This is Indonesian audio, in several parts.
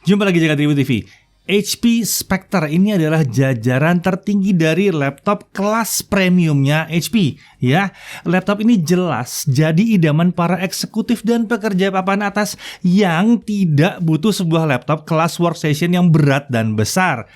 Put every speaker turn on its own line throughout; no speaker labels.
Jumpa lagi Jagat Ribut TV. HP Spectre ini adalah jajaran tertinggi dari laptop kelas premiumnya HP. Ya, laptop ini jelas jadi idaman para eksekutif dan pekerja papan atas yang tidak butuh sebuah laptop kelas workstation yang berat dan besar.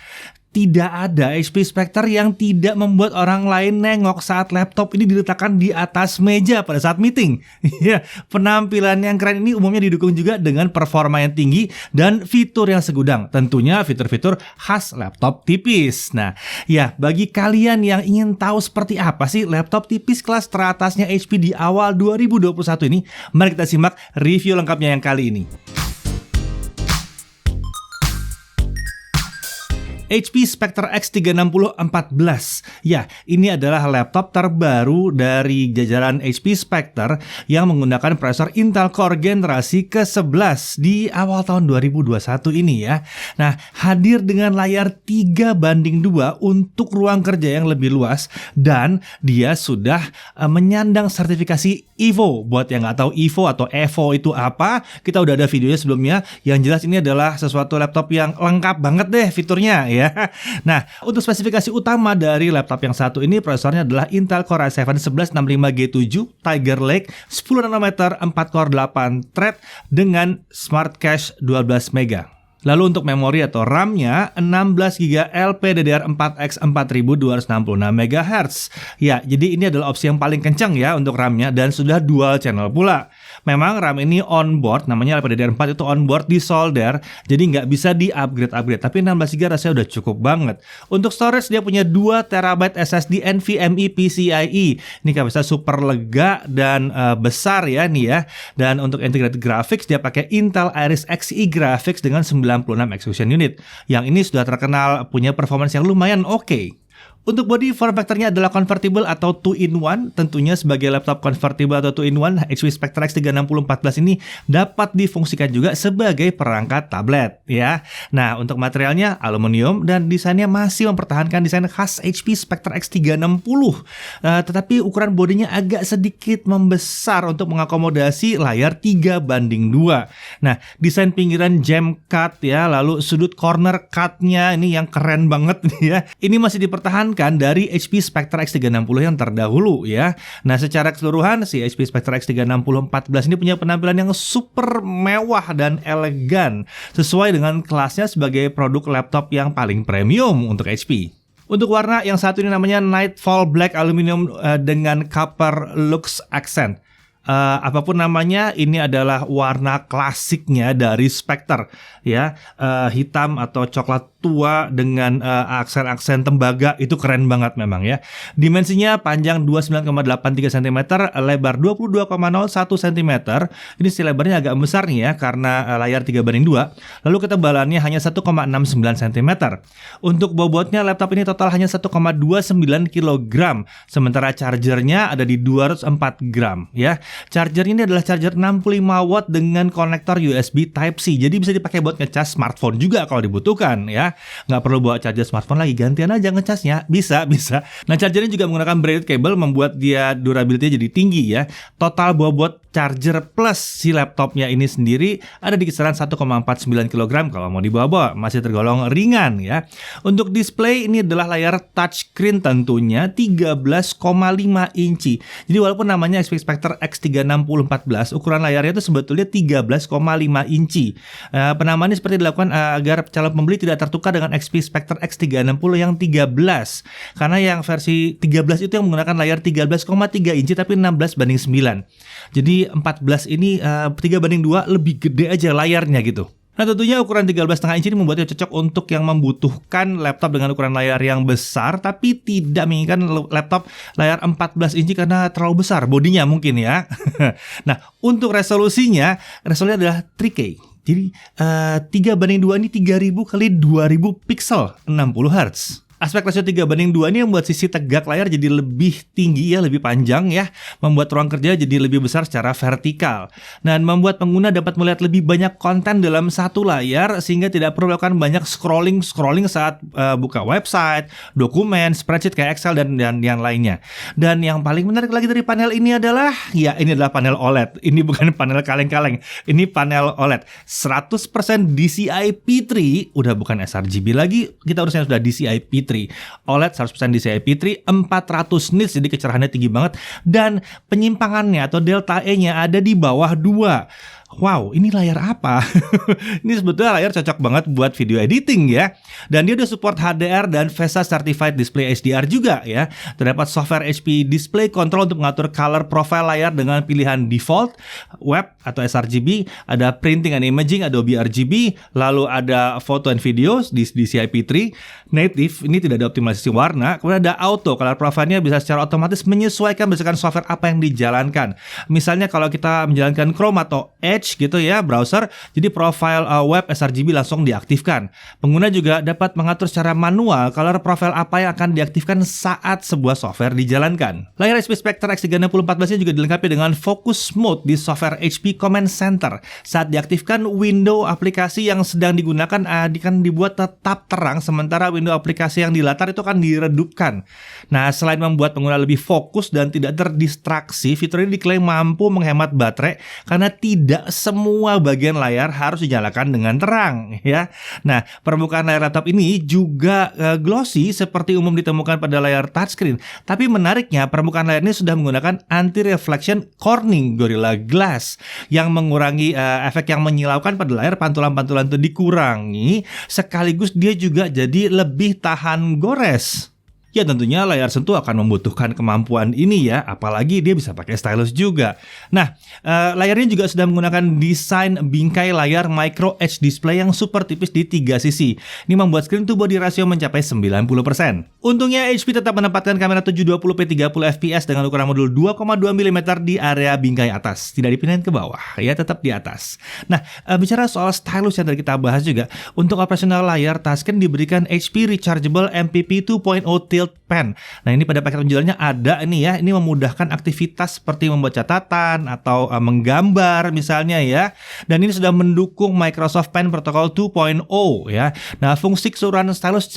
Tidak ada HP Spectre yang tidak membuat orang lain nengok saat laptop ini diletakkan di atas meja pada saat meeting. Ya, penampilan yang keren ini umumnya didukung juga dengan performa yang tinggi dan fitur yang segudang. Tentunya fitur-fitur khas laptop tipis. Nah, ya bagi kalian yang ingin tahu seperti apa sih laptop tipis kelas teratasnya HP di awal 2021 ini, mari kita simak review lengkapnya yang kali ini. HP Spectre X360 14. Ya, ini adalah laptop terbaru dari jajaran HP Spectre yang menggunakan prosesor Intel Core generasi ke-11 di awal tahun 2021 ini ya. Nah, hadir dengan layar 3:2 untuk ruang kerja yang lebih luas dan dia sudah menyandang sertifikasi Evo. Buat yang nggak tahu Evo atau Evo itu apa, kita udah ada videonya sebelumnya. Yang jelas ini adalah sesuatu laptop yang lengkap banget deh fiturnya ya. Nah, untuk spesifikasi utama dari laptop yang satu ini, prosesornya adalah Intel Core i7 1165G7 Tiger Lake 10 nanometer 4 core 8 thread dengan Smart Cache 12 MB. Lalu untuk memori atau RAM-nya 16GB LPDDR4X 4266 MHz. Ya, jadi ini adalah opsi yang paling kencang ya untuk RAM-nya dan sudah dual channel pula. Memang RAM ini onboard, namanya LPDDR4 itu onboard di solder, jadi nggak bisa di-upgrade. Tapi 16GB rasanya udah cukup banget. Untuk storage dia punya 2TB SSD NVMe PCIe. Ini kapasitas super lega dan besar ya nih ya. Dan untuk integrated graphics dia pakai Intel Iris Xe graphics dengan 96 execution unit. Yang ini sudah terkenal punya performance yang lumayan oke. Untuk body form factor-nya adalah convertible atau 2-in-1. Tentunya sebagai laptop convertible atau 2-in-1, HP Spectre X360 14 ini dapat difungsikan juga sebagai perangkat tablet ya. Nah, untuk materialnya aluminium dan desainnya masih mempertahankan desain khas HP Spectre X360. Tetapi ukuran bodinya agak sedikit membesar untuk mengakomodasi layar 3:2. Nah, desain pinggiran jam cut ya, lalu sudut corner cut-nya ini yang keren banget nih ya. Ini masih dipertahankan dari HP Spectre X360 yang terdahulu ya. Nah, secara keseluruhan si HP Spectre X360 14 ini punya penampilan yang super mewah dan elegan sesuai dengan kelasnya sebagai produk laptop yang paling premium untuk HP. Untuk warna yang satu ini namanya Nightfall Black Aluminium dengan Copper Lux Accent. Apapun namanya, ini adalah warna klasiknya dari Spectre ya, hitam atau coklat tua dengan aksen-aksen tembaga, itu keren banget memang ya. Dimensinya panjang 29,83 cm, lebar 22,01 cm. Ini si lebarnya agak besar nih ya karena layar 3:2. Lalu ketebalannya hanya 1,69 cm. Untuk bobotnya laptop ini total hanya 1,29 kg, sementara chargernya ada di 204 gram ya. Charger ini adalah charger 65 watt dengan konektor USB Type-C. Jadi bisa dipakai buat ngecas smartphone juga kalau dibutuhkan ya. Nggak perlu bawa charger smartphone lagi, gantian aja ngecasnya. Bisa. Nah, chargernya juga menggunakan braided cable, membuat dia durability jadi tinggi ya. Total bobot charger plus si laptopnya ini sendiri ada di kisaran 1,49 kg kalau mau dibawa-bawa. Masih tergolong ringan ya. Untuk display ini adalah layar touchscreen tentunya 13,5 inci. Jadi walaupun namanya HP Spectre X360 14, ukuran layarnya itu sebetulnya 13,5 inci. Penamaan ini seperti dilakukan agar calon pembeli tidak tertukar dengan HP Spectre X360 yang 13. Karena yang versi 13 itu yang menggunakan layar 13,3 inci tapi 16:9. Jadi 14 ini 3:2 lebih gede aja layarnya gitu. Nah, tentunya ukuran 13,5 inci ini membuatnya cocok untuk yang membutuhkan laptop dengan ukuran layar yang besar tapi tidak menginginkan laptop layar 14 inci karena terlalu besar bodinya mungkin ya. Nah, untuk resolusinya adalah 3K. Jadi 3:2 ini 3000 kali 2000 pixel 60 Hz. Aspek rasio 3:2 ini membuat sisi tegak layar jadi lebih tinggi ya, lebih panjang ya, membuat ruang kerja jadi lebih besar secara vertikal, dan membuat pengguna dapat melihat lebih banyak konten dalam satu layar sehingga tidak perlu melakukan banyak scrolling saat buka website, dokumen, spreadsheet kayak Excel dan yang lainnya. Dan yang paling menarik lagi dari panel ini adalah, ya ini adalah panel OLED. Ini bukan panel kaleng-kaleng, ini panel OLED 100% DCI P3, udah bukan sRGB lagi, kita urusnya sudah DCI P3. OLED 100% DCI P3, 400 nits, jadi kecerahannya tinggi banget, dan penyimpangannya atau delta E-nya ada di bawah 2. Wow, ini layar apa? Ini sebetulnya layar cocok banget buat video editing ya. Dan dia udah support HDR dan VESA Certified Display HDR juga ya. Terdapat software HP Display Control untuk mengatur color profile layar dengan pilihan default, web atau sRGB, ada printing and imaging, Adobe RGB, lalu ada photo and videos di DCI P3, native, ini tidak ada optimalisasi warna, kemudian ada auto, color profile-nya bisa secara otomatis menyesuaikan berdasarkan software apa yang dijalankan. Misalnya kalau kita menjalankan Chrome atau Edge gitu ya, browser, jadi profile web sRGB langsung diaktifkan. Pengguna juga dapat mengatur secara manual color profile apa yang akan diaktifkan saat sebuah software dijalankan. Layar HP Spectre X36014 juga dilengkapi dengan focus mode di software HP Command Center. Saat diaktifkan, window aplikasi yang sedang digunakan akan dibuat tetap terang, sementara window aplikasi yang di latar itu akan diredupkan. Nah, selain membuat pengguna lebih fokus dan tidak terdistraksi, fitur ini diklaim mampu menghemat baterai karena tidak semua bagian layar harus dinyalakan dengan terang ya. Nah, permukaan layar laptop ini juga glossy seperti umum ditemukan pada layar touchscreen. Tapi menariknya, permukaan layar ini sudah menggunakan anti-reflection Corning Gorilla Glass yang mengurangi efek yang menyilaukan pada layar. Pantulan-pantulan itu dikurangi, sekaligus dia juga jadi lebih tahan gores. Ya tentunya layar sentuh akan membutuhkan kemampuan ini ya, apalagi dia bisa pakai stylus juga. Nah, layarnya juga sudah menggunakan desain bingkai layar micro edge display yang super tipis di 3 sisi. Ini membuat screen to body ratio mencapai 90%. Untungnya HP tetap menempatkan kamera 720p 30 fps dengan ukuran modul 2,2 mm di area bingkai atas, tidak dipindahin ke bawah, ya tetap di atas. Nah, bicara soal stylus yang tadi kita bahas juga, untuk operasional layar touchscreen diberikan HP Rechargeable MPP 2.0 Tilt Pen. Nah, ini pada paket penjualannya ada ini ya. Ini memudahkan aktivitas seperti membuat catatan atau menggambar misalnya ya. Dan ini sudah mendukung Microsoft Pen Protocol 2.0 ya. Nah, fungsi keseluruhan stylus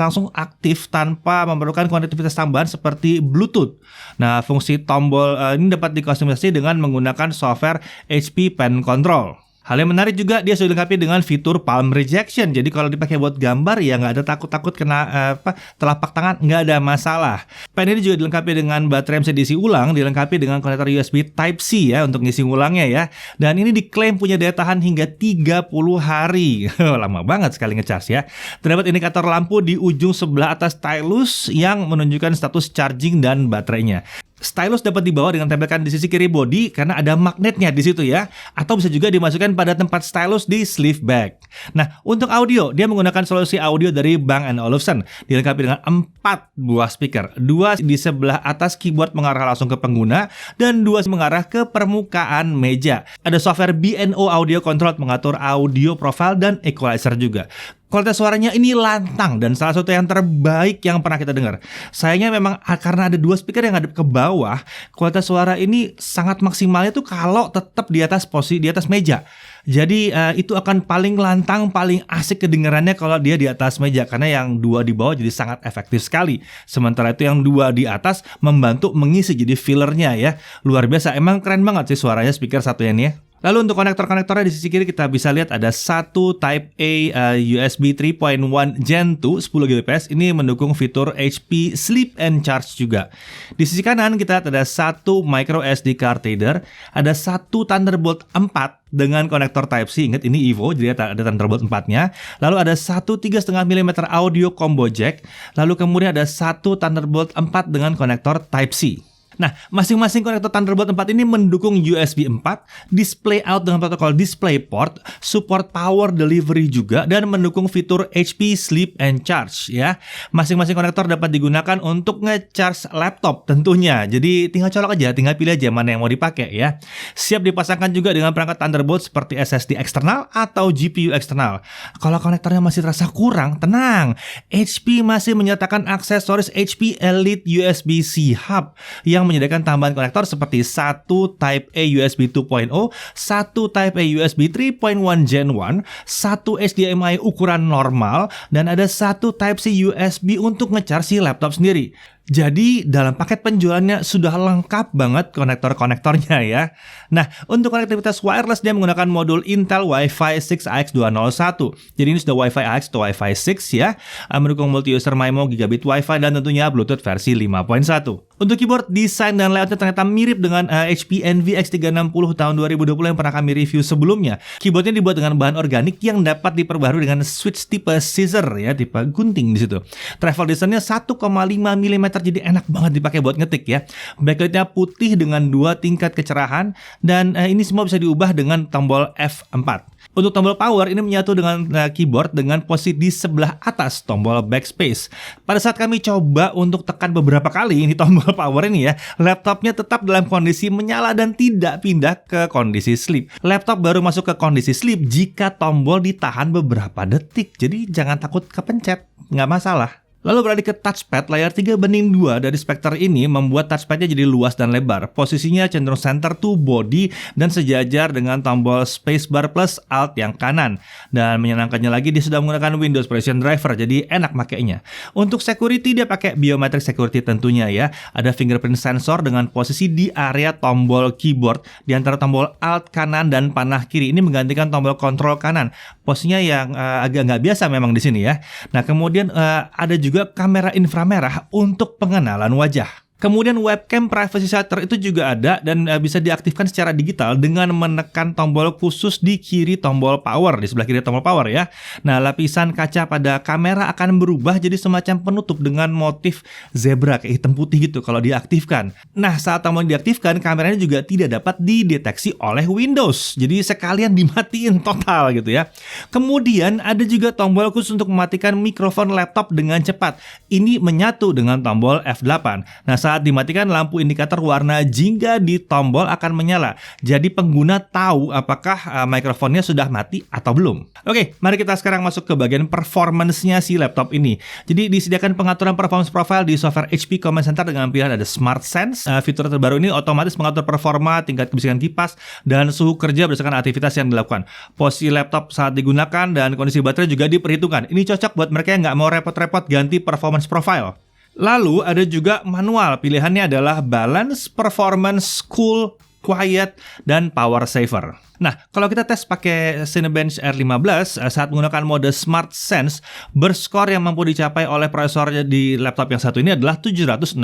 langsung aktif tanpa memerlukan konektivitas tambahan seperti Bluetooth. Nah, fungsi tombol ini dapat dikustomisasi dengan menggunakan software HP Pen Control. Hal yang menarik juga, dia sudah dilengkapi dengan fitur palm rejection. Jadi kalau dipakai buat gambar ya nggak ada takut-takut kena telapak tangan, nggak ada masalah. Pen ini juga dilengkapi dengan baterai yang bisa diisi ulang, dilengkapi dengan konektor USB Type-C ya untuk ngisi ulangnya ya. Dan ini diklaim punya daya tahan hingga 30 hari. Lama banget sekali ngecas ya. Terdapat indikator lampu di ujung sebelah atas stylus yang menunjukkan status charging dan baterainya. Stylus dapat dibawa dengan tempelkan di sisi kiri body karena ada magnetnya di situ ya, atau bisa juga dimasukkan pada tempat stylus di sleeve bag. Nah, untuk audio, dia menggunakan solusi audio dari Bang & Olufsen, dilengkapi dengan 4 buah speaker, 2 di sebelah atas keyboard mengarah langsung ke pengguna dan 2 mengarah ke permukaan meja. Ada software B&O Audio Control mengatur audio profile dan equalizer juga. Kualitas suaranya ini lantang dan salah satu yang terbaik yang pernah kita dengar. Sayangnya memang karena ada 2 speaker yang ngadep ke bawah, kualitas suara ini sangat maksimalnya tuh kalau tetap di atas posisi di atas meja. Jadi itu akan paling lantang, paling asik kedengarannya kalau dia di atas meja, karena yang 2 di bawah jadi sangat efektif sekali. Sementara itu yang 2 di atas membantu mengisi jadi fillernya ya. Luar biasa, emang keren banget sih suaranya speaker satunya nih ya. Lalu untuk konektor-konektornya di sisi kiri kita bisa lihat ada satu Type A USB 3.1 Gen 2 10 Gbps, ini mendukung fitur HP Sleep and Charge juga. Di sisi kanan kita lihat ada satu micro SD card reader, ada satu Thunderbolt 4 dengan konektor Type-C, ingat ini Evo jadi ada Thunderbolt 4-nya. Lalu ada satu 3,5 mm audio combo jack, lalu kemudian ada satu Thunderbolt 4 dengan konektor Type-C. Nah, masing-masing konektor Thunderbolt 4 ini mendukung USB 4, display out dengan protokol DisplayPort, support power delivery juga, dan mendukung fitur HP Sleep and Charge ya. Masing-masing konektor dapat digunakan untuk nge-charge laptop tentunya. Jadi tinggal colok aja, tinggal pilih aja mana yang mau dipakai ya. Siap dipasangkan juga dengan perangkat Thunderbolt seperti SSD eksternal atau GPU eksternal. Kalau konektornya masih terasa kurang, tenang. HP masih menyertakan aksesoris HP Elite USB-C Hub yang menyediakan tambahan konektor seperti satu Type A USB 2.0, satu Type A USB 3.1 Gen 1, satu HDMI ukuran normal, dan ada satu Type C USB untuk nge-charge si laptop sendiri. Jadi dalam paket penjualannya sudah lengkap banget konektor-konektornya ya. Nah, untuk konektivitas wireless dia menggunakan modul Intel Wi-Fi 6AX201. Jadi ini sudah Wi-Fi AX atau Wi-Fi 6 ya. Mendukung multi-user MIMO, gigabit Wi-Fi, dan tentunya Bluetooth versi 5.1. Untuk keyboard, desain dan layoutnya ternyata mirip dengan HP Envy X360 tahun 2020 yang pernah kami review sebelumnya. Keyboardnya dibuat dengan bahan organik yang dapat diperbarui dengan switch tipe scissor ya, tipe gunting di situ. Travel distance-nya 1,5 mm, jadi enak banget dipakai buat ngetik ya. Backlightnya putih dengan 2 tingkat kecerahan, dan ini semua bisa diubah dengan tombol F4. Untuk tombol power ini menyatu dengan keyboard dengan posisi di sebelah atas tombol backspace. Pada saat kami coba untuk tekan beberapa kali ini tombol power ini ya, laptopnya tetap dalam kondisi menyala dan tidak pindah ke kondisi sleep. Laptop baru masuk ke kondisi sleep jika tombol ditahan beberapa detik. Jadi jangan takut kepencet, nggak masalah. Lalu beralih ke touchpad, layar 3:2 dari Spectre ini membuat touchpadnya jadi luas dan lebar. Posisinya cenderung center to body dan sejajar dengan tombol spacebar plus alt yang kanan. Dan menyenangkannya lagi dia sudah menggunakan Windows Version Driver, jadi enak makainya. Untuk security dia pakai biometric security tentunya ya. Ada fingerprint sensor dengan posisi di area tombol keyboard di antara tombol alt kanan dan panah kiri. Ini menggantikan tombol kontrol kanan. Posisinya yang agak nggak biasa memang di sini ya. Nah, kemudian ada juga kamera inframerah untuk pengenalan wajah. Kemudian webcam privacy shutter itu juga ada dan bisa diaktifkan secara digital dengan menekan tombol khusus di kiri tombol power, di sebelah kiri tombol power ya. Nah, lapisan kaca pada kamera akan berubah jadi semacam penutup dengan motif zebra kayak hitam putih gitu kalau diaktifkan. Nah, saat tombol diaktifkan, kameranya juga tidak dapat dideteksi oleh Windows. Jadi sekalian dimatiin total gitu ya. Kemudian ada juga tombol khusus untuk mematikan mikrofon laptop dengan cepat. Ini menyatu dengan tombol F8. Nah, saat dimatikan, lampu indikator warna jingga di tombol akan menyala. Jadi pengguna tahu apakah mikrofonnya sudah mati atau belum. Oke, mari kita sekarang masuk ke bagian performance-nya si laptop ini. Jadi disediakan pengaturan performance profile di software HP Command Center dengan pilihan ada Smart Sense. Fitur terbaru ini otomatis mengatur performa, tingkat kebisikan kipas, dan suhu kerja berdasarkan aktivitas yang dilakukan. Posisi laptop saat digunakan dan kondisi baterai juga diperhitungkan. Ini cocok buat mereka yang nggak mau repot-repot ganti performance profile. Lalu ada juga manual, pilihannya adalah Balance, Performance, Cool, Quiet, dan Power Saver. Nah, kalau kita tes pakai Cinebench R15 saat menggunakan mode Smart Sense, burst score yang mampu dicapai oleh prosesornya di laptop yang satu ini adalah 767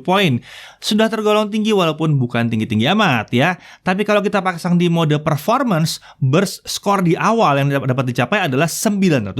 poin. Sudah tergolong tinggi walaupun bukan tinggi-tinggi amat ya. Tapi kalau kita pasang di mode Performance, burst score di awal yang dapat dicapai adalah 990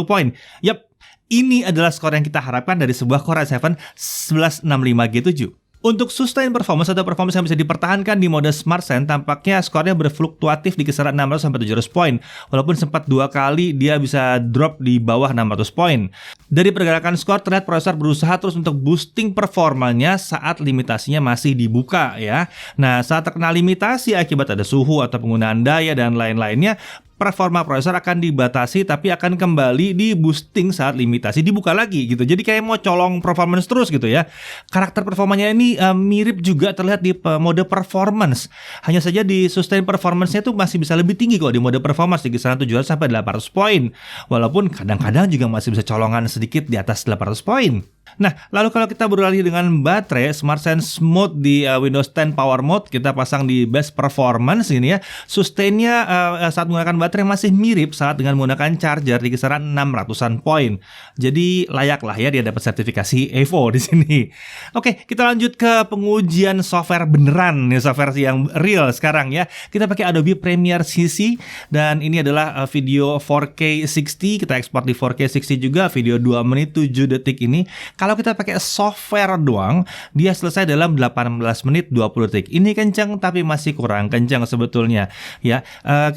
poin. Yap, ini adalah skor yang kita harapkan dari sebuah Core i7 1165G7. Untuk sustain performance atau performance yang bisa dipertahankan di mode Smart Sense, tampaknya skornya berfluktuatif di kisaran 600-700 poin. Walaupun sempat 2 kali dia bisa drop di bawah 600 poin. Dari pergerakan skor terlihat prosesor berusaha terus untuk boosting performanya saat limitasinya masih dibuka ya. Nah, saat terkena limitasi akibat ada suhu atau penggunaan daya dan lain-lainnya, performa prosesor akan dibatasi tapi akan kembali di boosting saat limitasi dibuka lagi gitu. Jadi kayak mau colong performance terus gitu ya. Karakter performanya ini mirip juga terlihat di mode performance. Hanya saja di sustain performance-nya tuh masih bisa lebih tinggi kok di mode performance di kisaran 700 sampai 800 poin. Walaupun kadang-kadang juga masih bisa colongan sedikit di atas 800 poin. Nah, lalu kalau kita beralih dengan baterai, Smart Sense Mode di Windows 10 Power Mode kita pasang di Best Performance ini ya. Sustainnya saat menggunakan baterai masih mirip saat dengan menggunakan charger di kisaran 600-an poin. Jadi layak lah ya dia dapat sertifikasi EVO di sini. Oke, kita lanjut ke pengujian software beneran nih, software yang real sekarang ya. Kita pakai Adobe Premiere CC dan ini adalah video 4K 60. Kita ekspor di 4K 60 juga, video 2 menit 7 detik ini. Kalau kita pakai software doang, dia selesai dalam 18 menit 20 detik. Ini kencang tapi masih kurang kencang sebetulnya ya.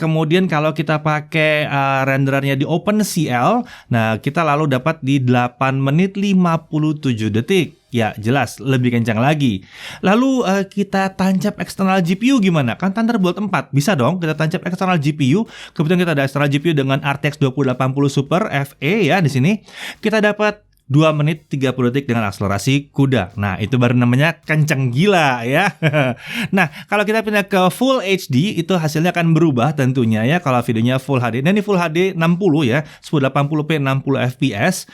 Kemudian kalau kita pakai renderernya di OpenCL, nah kita lalu dapat di 8 menit 57 detik. Ya jelas lebih kencang lagi. Lalu kita tancap eksternal GPU gimana? Kan Thunderbolt 4 bisa dong kita tancap eksternal GPU. Kebetulan kita ada eksternal GPU dengan RTX 2080 Super FE ya di sini. Kita dapat 2 menit 30 detik dengan akselerasi kuda. Nah, itu baru namanya kenceng gila ya. Nah, kalau kita pindah ke Full HD, itu hasilnya akan berubah tentunya ya kalau videonya Full HD. Nah, ini Full HD 60 ya, 1080p 60 fps.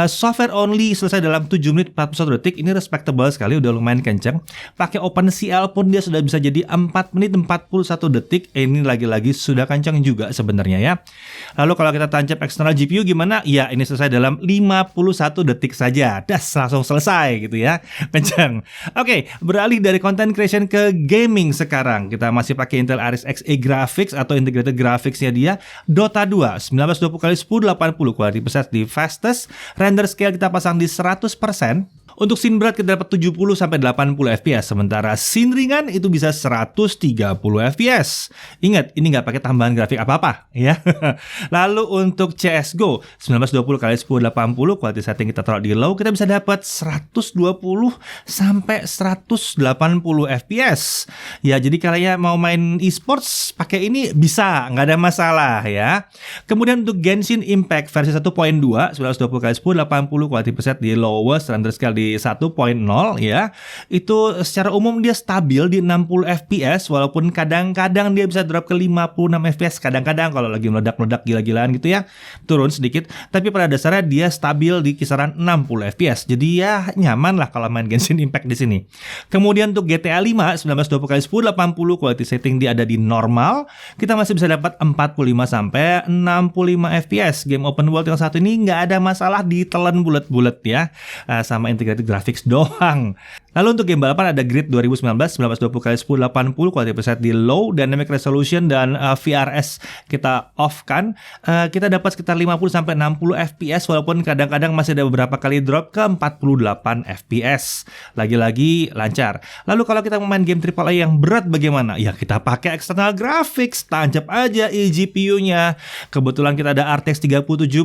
Software only selesai dalam 7 menit 41 detik. Ini respectable sekali, udah lumayan kenceng. Pakai OpenCL pun dia sudah bisa jadi 4 menit 41 detik. Ini lagi-lagi sudah kenceng juga sebenarnya ya. Lalu kalau kita tancap eksternal GPU gimana? Ya, ini selesai dalam 51 detik saja, langsung selesai gitu ya, kencang. Oke, beralih dari content creation ke gaming sekarang. Kita masih pakai Intel Iris Xe graphics atau integrated graphicsnya dia. Dota 2 1920x1080 quality preset di fastest. Render scale kita pasang di 100%. Untuk scene berat kita dapat 70 sampai 80 fps, sementara scene ringan itu bisa 130 fps. Ingat, ini nggak pakai tambahan grafik apa-apa ya. Lalu untuk CS:GO 1920x1080 quality setting kita taruh di low, kita bisa dapat 120 sampai 180 fps. Ya, jadi kalian mau main e-sports pakai ini bisa, nggak ada masalah ya. Kemudian untuk Genshin Impact versi 1.2 1920x1080 quality preset di lowest, render scale di 1.0 ya. Itu secara umum dia stabil di 60 fps walaupun kadang-kadang dia bisa drop ke 56 fps, kadang-kadang kalau lagi meledak-meledak gila-gilaan gitu ya, turun sedikit, tapi pada dasarnya dia stabil di kisaran 60 fps. Jadi ya nyaman lah kalau main Genshin Impact di sini. Kemudian untuk GTA 5 1920x1080 quality setting dia ada di normal, kita masih bisa dapat 45 sampai 65 fps. Game open world yang satu ini nggak ada masalah, ditelan bulat-bulat ya, sama integrated graphics doang. Lalu untuk game balapan ada Grid 2019 1920x1080 quality preset di low, dynamic resolution dan VRS kita off kan. Kita dapat sekitar 50 sampai 60 fps walaupun kadang-kadang masih ada beberapa kali drop ke 48 fps. Lagi-lagi lancar. Lalu kalau kita main game AAA yang berat bagaimana? Ya kita pakai external graphics, tancap aja eGPU-nya. Kebetulan kita ada RTX 3070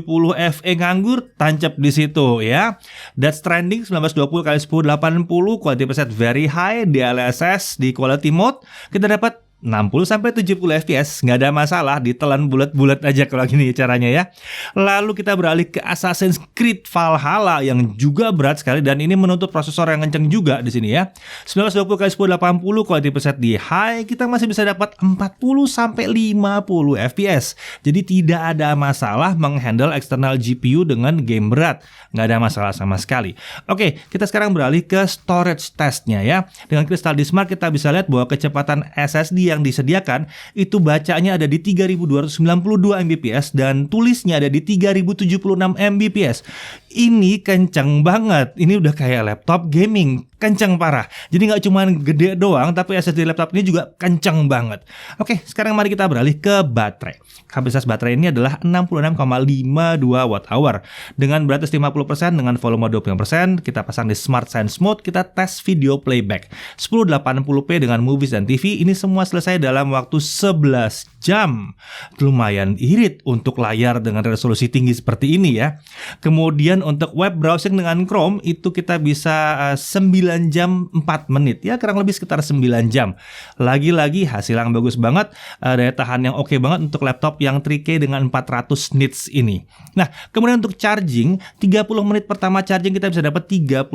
FE nganggur, tancap di situ ya. Death Stranding 1920x1080 quality preset very high, DLSS di quality mode, kita dapat 60 sampai 70 fps, nggak ada masalah, ditelan bulat-bulat aja kalau gini caranya ya. Lalu kita beralih ke Assassin's Creed Valhalla yang juga berat sekali dan ini menuntut prosesor yang kenceng juga di sini ya. 1920x1080 quality preset di high, kita masih bisa dapat 40 sampai 50 fps. Jadi tidak ada masalah menghandle eksternal GPU dengan game berat, nggak ada masalah sama sekali. Oke, kita sekarang beralih ke storage testnya ya. Dengan Crystal Disk Mark kita bisa lihat bahwa kecepatan SSD yang disediakan itu bacanya ada di 3292 Mbps dan tulisnya ada di 3076 Mbps. Ini kenceng banget. Ini udah kayak laptop gaming, kenceng parah. Jadi nggak cuma gede doang, tapi SSD laptop ini juga kenceng banget. Oke, sekarang mari kita beralih ke baterai. Kapasitas baterai ini adalah 66,52 Wh. Dengan berat 50% dengan volume 20%, kita pasang di Smart Sense Mode, kita tes video playback 1080p dengan movies dan TV. Ini semua selesai dalam waktu 11 jam. Lumayan irit untuk layar dengan resolusi tinggi seperti ini ya. Kemudian untuk web browsing dengan Chrome itu kita bisa 9 jam 4 menit ya, kurang lebih sekitar 9 jam. Lagi-lagi hasil yang bagus banget, daya tahan yang oke banget untuk laptop yang 3K dengan 400 nits ini. Nah, kemudian untuk charging, 30 menit pertama charging kita bisa dapat 31%.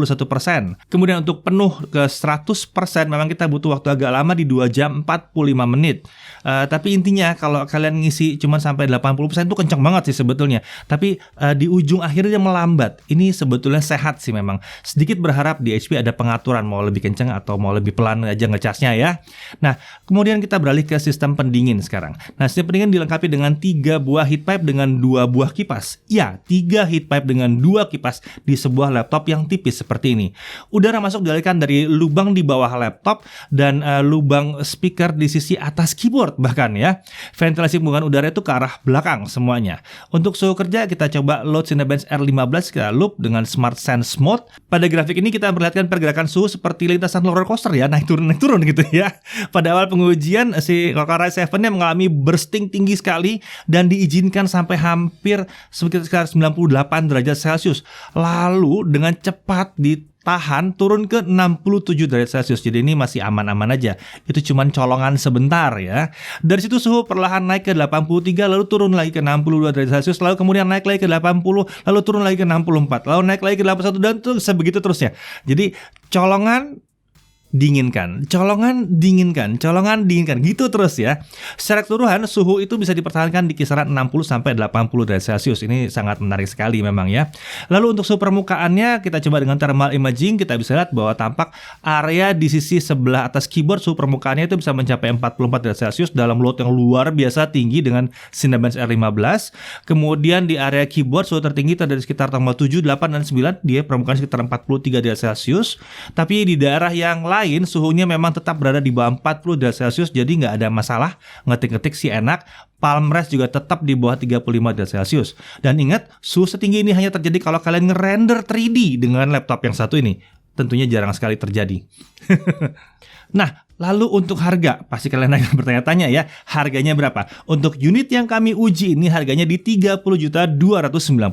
Kemudian untuk penuh ke 100% memang kita butuh waktu agak lama di 2 jam 45 menit. Tapi intinya kalau kalian ngisi cuma sampai 80% itu kencang banget sih sebetulnya. Tapi di ujung akhirnya melambat. Ini sebetulnya sehat sih memang. Sedikit berharap di HP ada pengaturan mau lebih kencang atau mau lebih pelan aja ngecasnya ya. Nah, kemudian kita beralih ke sistem pendingin sekarang. Nah, sistem pendingin dilengkapi dengan 3 buah heat pipe dengan 2 buah kipas. Ya, 3 heat pipe dengan 2 kipas di sebuah laptop yang tipis seperti ini. Udara masuk dialirkan dari lubang di bawah laptop dan lubang speaker di sisi atas keyboard bahkan ya. Ventilasi hubungan udara itu ke arah belakang semuanya. Untuk suhu kerja kita coba load Cinebench R15 2015 kita loop dengan Smart Sense Mode. Pada grafik ini kita memperlihatkan pergerakan suhu seperti lintasan roller coaster ya, naik turun gitu ya. Pada awal pengujian si Qualcomm Rise 7-nya mengalami bursting tinggi sekali dan diizinkan sampai hampir sekitar 98 derajat Celcius. Lalu dengan cepat ditahan turun ke 67 derajat Celcius. Jadi ini masih aman-aman aja. Itu cuman colongan sebentar ya. Dari situ suhu perlahan naik ke 83, lalu turun lagi ke 62 derajat Celcius, lalu kemudian naik lagi ke 80, lalu turun lagi ke 64, lalu naik lagi ke 81 dan tuh sebegitu terusnya. Jadi colongan dinginkan, colongan dinginkan, colongan dinginkan, gitu terus ya. Secara keseluruhan suhu itu bisa dipertahankan di kisaran 60 sampai 80 derajat Celcius. Ini sangat menarik sekali memang ya. Lalu untuk suhu permukaannya kita coba dengan thermal imaging, kita bisa lihat bahwa tampak area di sisi sebelah atas keyboard suhu permukaannya itu bisa mencapai 44 derajat Celcius dalam load yang luar biasa tinggi dengan Cinebench R15. Kemudian di area keyboard suhu tertinggi itu ada di sekitar tanggal 7, 8 dan 9, dia permukaan sekitar 43 derajat Celcius. Tapi di daerah yang lain suhunya memang tetap berada di bawah 40 derajat Celcius, jadi nggak ada masalah, ngetik-ngetik sih enak. Palm rest juga tetap di bawah 35 derajat Celcius. Dan ingat, suhu setinggi ini hanya terjadi kalau kalian ngerender 3D dengan laptop yang satu ini. Tentunya jarang sekali terjadi. Nah, lalu untuk harga, pasti kalian akan bertanya-tanya ya, harganya berapa? Untuk unit yang kami uji ini harganya di 30.299.000.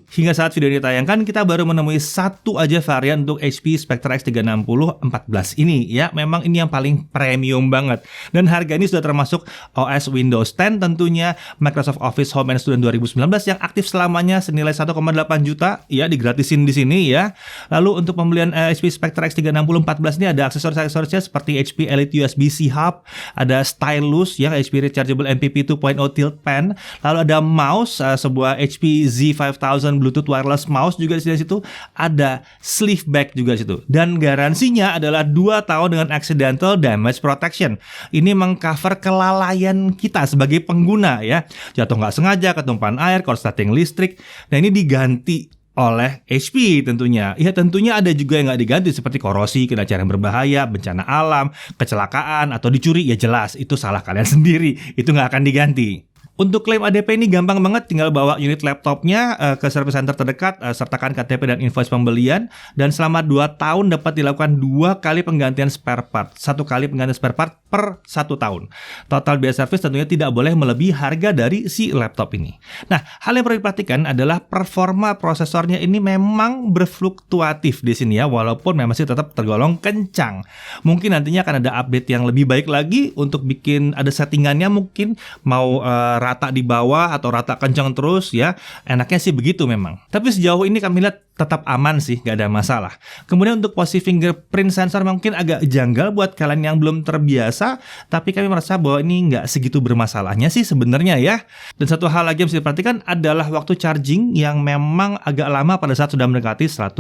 Hingga saat video ini ditayangkan, kita baru menemui satu aja varian untuk HP Spectre X360 14 ini ya. Memang ini yang paling premium banget. Dan harga ini sudah termasuk OS Windows 10 tentunya, Microsoft Office Home and Student 2019 yang aktif selamanya senilai 1,8 juta ya, digratisin di sini ya. Lalu untuk pembelian HP Spectre X360 14 ini ada aksesoris-aksesorisnya seperti HP Elite USB-C hub, ada stylus yang HP Rechargeable MPP 2.0 tilt pen, lalu ada mouse, sebuah HP Z5000 Bluetooth wireless mouse juga di situ, ada sleeve bag juga di situ. Dan garansinya adalah 2 tahun dengan accidental damage protection. Ini mengcover kelalaian kita sebagai pengguna ya. Jatuh nggak sengaja, ketumpahan air, korsleting listrik. Nah ini diganti oleh HP tentunya. Ya tentunya ada juga yang nggak diganti seperti korosi, kena cairan berbahaya, bencana alam, kecelakaan, atau dicuri. Ya jelas itu salah kalian sendiri, itu nggak akan diganti. Untuk klaim ADP ini gampang banget, tinggal bawa unit laptopnya ke service center terdekat, sertakan KTP dan invoice pembelian, dan selama 2 tahun dapat dilakukan 2 kali penggantian spare part. 1 kali penggantian spare part per 1 tahun. Total biaya service tentunya tidak boleh melebihi harga dari si laptop ini. Nah, hal yang perlu diperhatikan adalah performa prosesornya ini memang berfluktuatif di sini ya, walaupun memang masih tetap tergolong kencang. Mungkin nantinya akan ada update yang lebih baik lagi untuk bikin ada settingannya, mungkin mau rata di bawah atau rata kencang terus ya. Enaknya sih begitu memang. Tapi sejauh ini kami lihat tetap aman sih, gak ada masalah. Kemudian untuk posisi fingerprint sensor mungkin agak janggal buat kalian yang belum terbiasa, tapi kami merasa bahwa ini nggak segitu bermasalahnya sih sebenarnya ya. Dan satu hal lagi yang harus diperhatikan adalah waktu charging yang memang agak lama pada saat sudah mendekati 100%.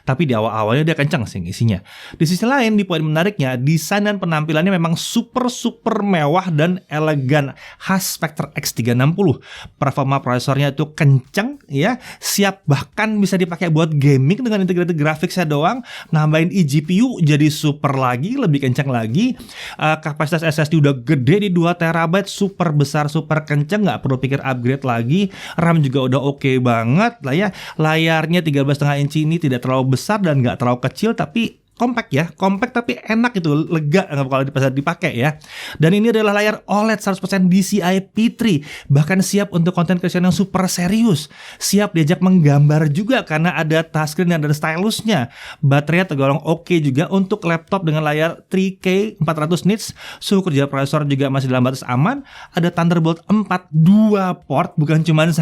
Tapi di awal-awalnya dia kencang sih isinya. Di sisi lain, di poin menariknya, desain dan penampilannya memang super mewah dan elegan, khas Spectre X360. Performa prosesornya itu kencang ya, siap bahkan bisa dipakai buat gaming dengan integrated graphicsnya doang. Nambahin eGPU jadi super lagi, lebih kencang lagi. Kapasitas SSD udah gede di 2 TB, super besar, super kencang, nggak perlu pikir upgrade lagi. RAM juga udah oke banget lah ya. Layarnya 13,5 inci ini tidak terlalu besar dan nggak terlalu kecil, tapi compact ya, compact tapi enak itu, lega kalau dipakai ya. Dan ini adalah layar OLED 100% DCI P3, bahkan siap untuk content creation yang super serius. Siap diajak menggambar juga karena ada touchscreen dan ada stylusnya. Baterainya tergolong oke juga untuk laptop dengan layar 3K 400 nits. Suhu kerja prosesor juga masih dalam batas aman. Ada Thunderbolt 4 2 port, bukan cuma 1.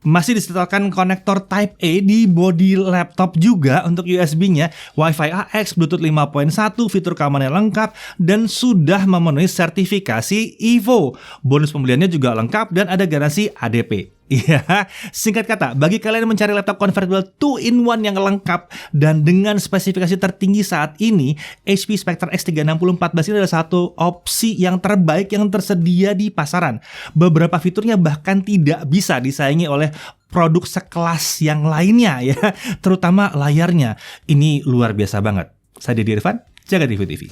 Masih disetelkan konektor Type A di body laptop juga untuk USB-nya, Wi-Fi AX, Bluetooth 5.1, fitur keamanan lengkap, dan sudah memenuhi sertifikasi EVO. Bonus pembeliannya juga lengkap dan ada garansi ADP. Iya, singkat kata, bagi kalian yang mencari laptop convertible 2-in-1 yang lengkap dan dengan spesifikasi tertinggi saat ini, HP Spectre X360 14 ini adalah satu opsi yang terbaik yang tersedia di pasaran. Beberapa fiturnya bahkan tidak bisa disaingi oleh produk sekelas yang lainnya ya, terutama layarnya. Ini luar biasa banget. Saya Deddy Irfan, Jaga TV TV.